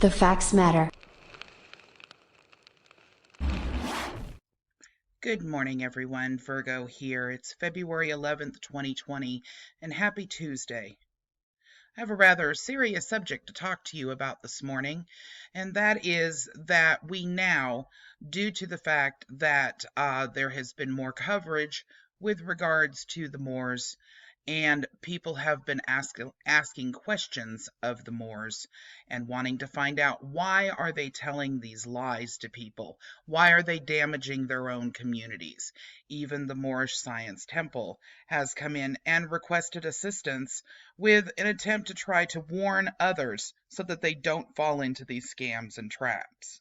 The facts matter. Good morning, everyone. Virgo here. It's February 11th, 2020, and happy Tuesday. I have a rather serious subject to talk to you about this morning, and that is that we now, due to the fact that there has been more coverage with regards to the Moors, and people have been asking questions of the Moors and wanting to find out, why are they telling these lies to people? Why are they damaging their own communities? Even the Moorish Science Temple has come in and requested assistance with an attempt to try to warn others so that they don't fall into these scams and traps.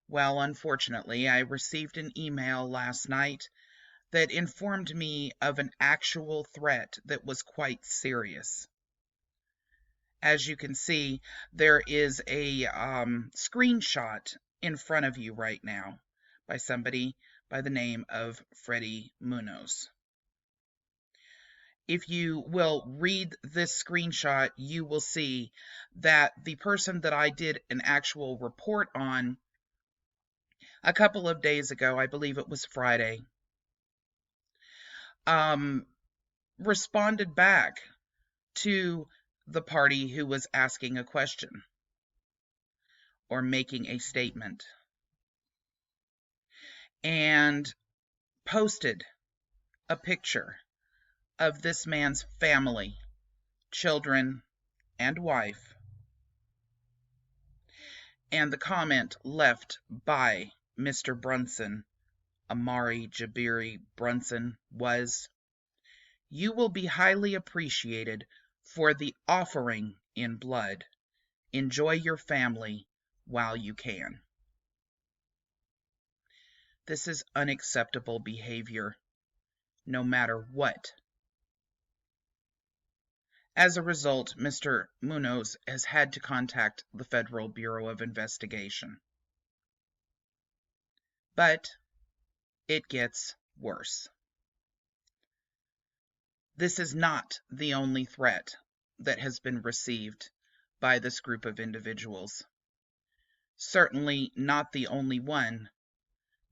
Well, unfortunately, I received an email last night that informed me of an actual threat that was quite serious. As you can see, there is a screenshot in front of you right now by somebody by the name of Freddie Munoz. If you will read this screenshot, you will see that the person that I did an actual report on a couple of days ago, I believe it was Friday, responded back to the party who was asking a question or making a statement, and posted a picture of this man's family, children, and wife. And the comment left by Mr. Brunson, Amari Jabiri Brunson, was, "You will be highly appreciated for the offering in blood. Enjoy your family while you can." This is unacceptable behavior, no matter what. As a result, Mr. Munoz has had to contact the Federal Bureau of Investigation. But it gets worse. This is not the only threat that has been received by this group of individuals. Certainly not the only one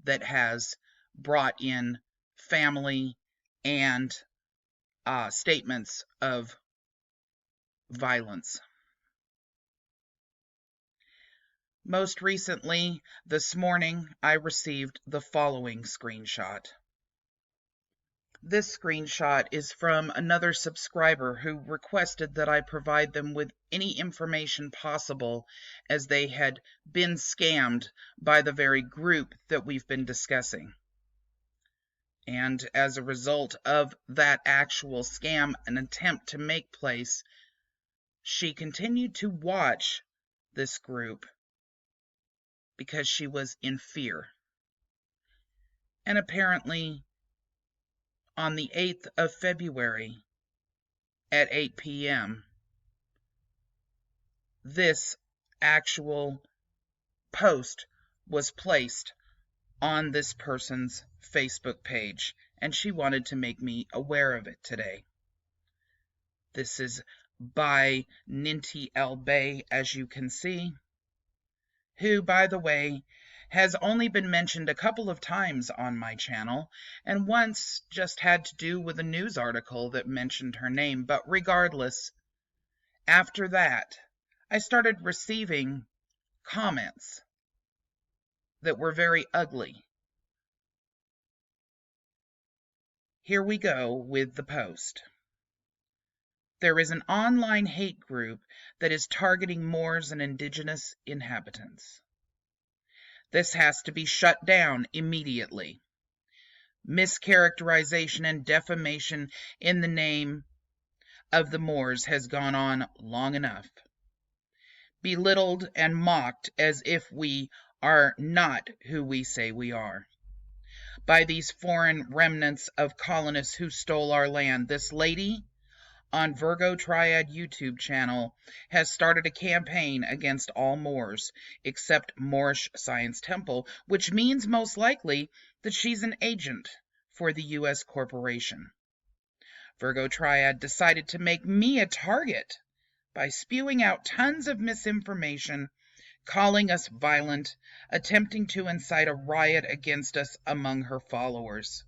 that has brought in family and statements of violence. Most recently, this morning, I received the following screenshot. This screenshot is from another subscriber who requested that I provide them with any information possible, as they had been scammed by the very group that we've been discussing. And as a result of that actual scam, an attempt to make place, she continued to watch this group because she was in fear. And apparently, on the 8th of February at 8 p.m., this actual post was placed on this person's Facebook page, and she wanted to make me aware of it today. This is by Ninti El Bay, as you can see, who, by the way, has only been mentioned a couple of times on my channel, and once just had to do with a news article that mentioned her name. But regardless, after that, I started receiving comments that were very ugly. Here we go with the post. There is an online hate group that is targeting Moors and indigenous inhabitants. This has to be shut down immediately. Mischaracterization and defamation in the name of the Moors has gone on long enough. Belittled and mocked as if we are not who we say we are by these foreign remnants of colonists who stole our land. This lady on Virgo Triad YouTube channel has started a campaign against all Moors except Moorish Science Temple, which means most likely that she's an agent for the U.S. corporation. Virgo Triad decided to make me a target by spewing out tons of misinformation, calling us violent, attempting to incite a riot against us among her followers.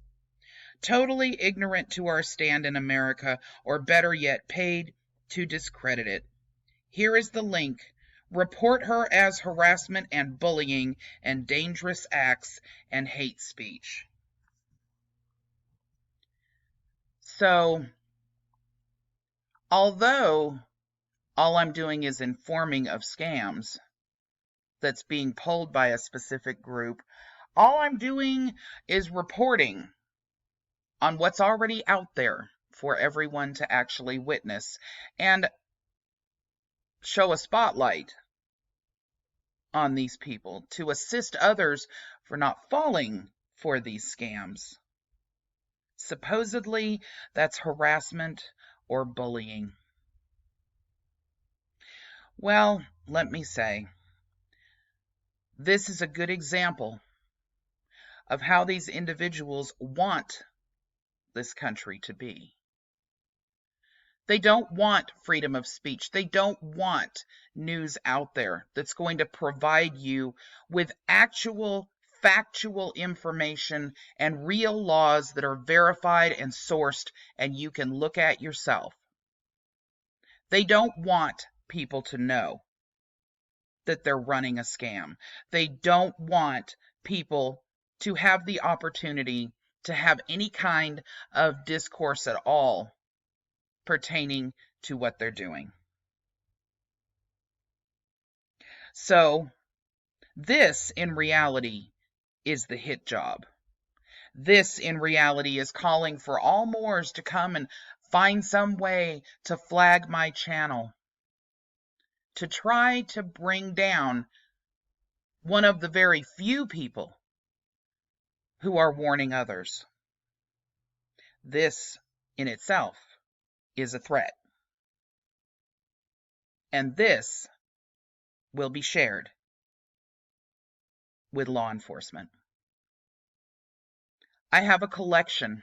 Totally ignorant to our stand in America, or better yet, paid to discredit it. Here is the link. Report her as harassment and bullying and dangerous acts and hate speech. So, although all I'm doing is informing of scams that's being pulled by a specific group, all I'm doing is reporting on what's already out there for everyone to actually witness and show a spotlight on these people to assist others for not falling for these scams. Supposedly, that's harassment or bullying. Well, let me say, this is a good example of how these individuals want this country to be. They don't want freedom of speech. They don't want news out there that's going to provide you with actual factual information and real laws that are verified and sourced and you can look at yourself. They don't want people to know that they're running a scam. They don't want people to have the opportunity to have any kind of discourse at all pertaining to what they're doing. So, this in reality is the hit job. This in reality is calling for all Moors to come and find some way to flag my channel, to try to bring down one of the very few people who are warning others. This in itself is a threat. And this will be shared with law enforcement. I have a collection.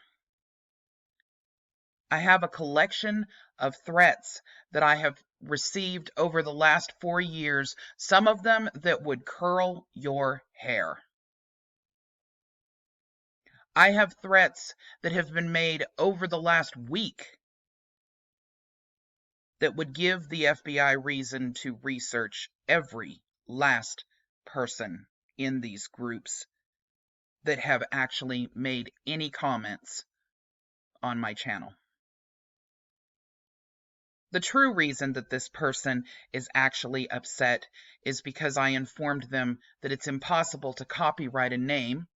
Of threats that I have received over the last 4 years, some of them that would curl your hair. I have threats that have been made over the last week that would give the FBI reason to research every last person in these groups that have actually made any comments on my channel. The true reason that this person is actually upset is because I informed them that it's impossible to copyright a name,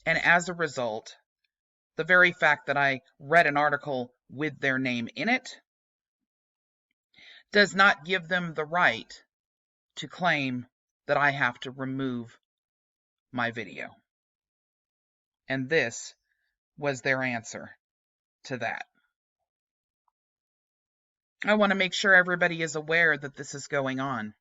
and as a result, the very fact that I read an article with their name in it does not give them the right to claim that I have to remove my video. And this was their answer to that. I want to make sure everybody is aware that this is going on.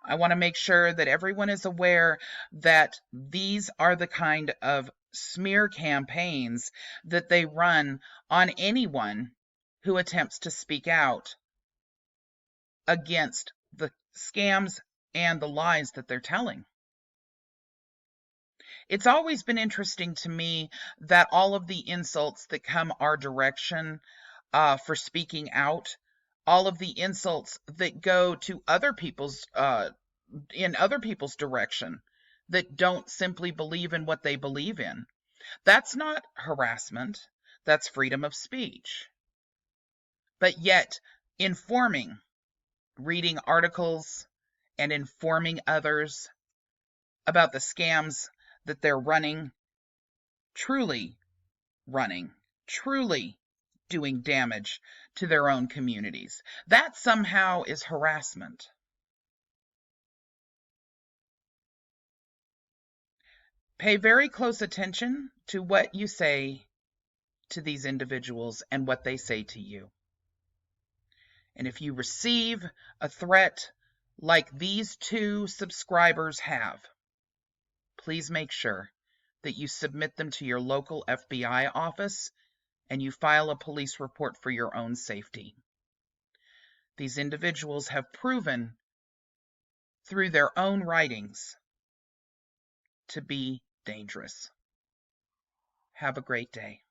I want to make sure that everyone is aware that these are the kind of smear campaigns that they run on anyone who attempts to speak out against the scams and the lies that they're telling. It's always been interesting to me that all of the insults that come our direction for speaking out, all of the insults that go to other people's in other people's direction that don't simply believe in what they believe in. That's not harassment. That's freedom of speech. But yet, informing, reading articles, and informing others about the scams that they're running, truly doing damage to their own communities. That somehow is harassment. Pay very close attention to what you say to these individuals and what they say to you. And if you receive a threat like these 2 subscribers have, please make sure that you submit them to your local FBI office and you file a police report for your own safety. These individuals have proven through their own writings to be dangerous. Have a great day.